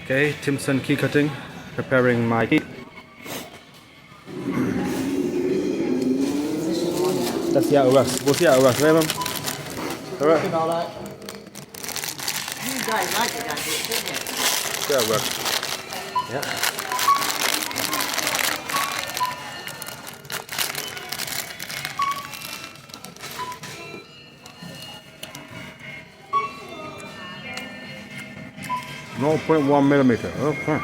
Okay, Timson key cutting, preparing my key. Let's see how it works. We'll see how it works, right, Mum? Alright. You guys like it, don't you? See how it works. Yeah. No 0.1 millimeter. Okay.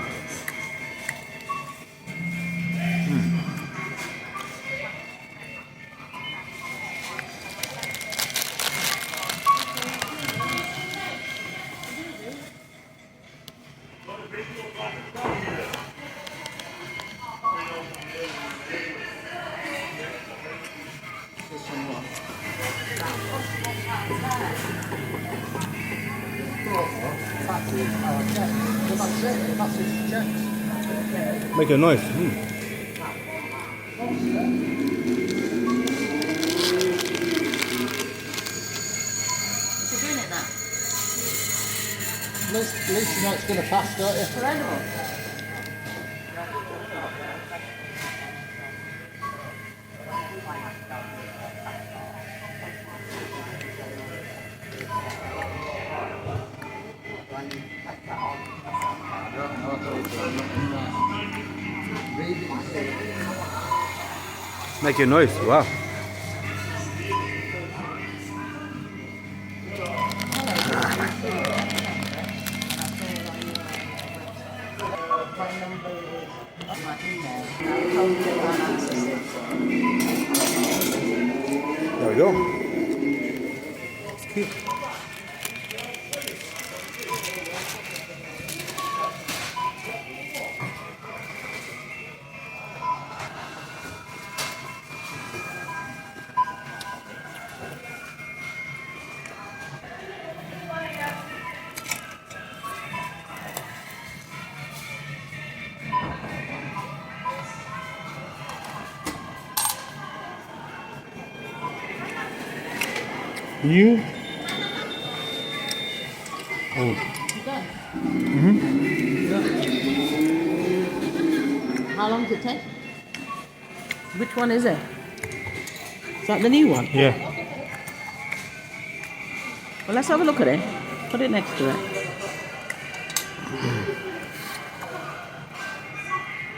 Make a noise. You're doing it now. At least you know it's going to pass, don't you? Incredible. Make a noise. Wow. There we go. Cute. You? Oh. You done? How long does it take? Which one is it? Is that the new one? Yeah. Well, let's have a look at it. Put it next to it.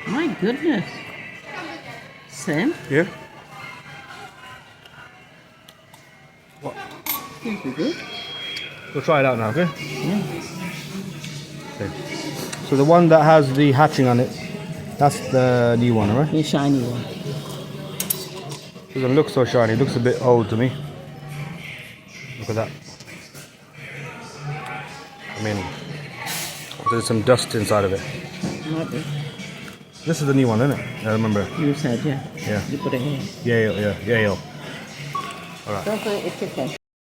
My goodness. Same? Yeah. What? Seems to be good. We'll try it out now, okay? Yeah. Okay. So the one that has the hatching on it, that's the new one, right? The shiny one. Doesn't look so shiny. It looks a bit old to me. Look at that. I mean, there's some dust inside of it. Might be. This is the new one, isn't it? I remember. You said, yeah. Yeah. You put it here. Yeah. Don't forget the chicken.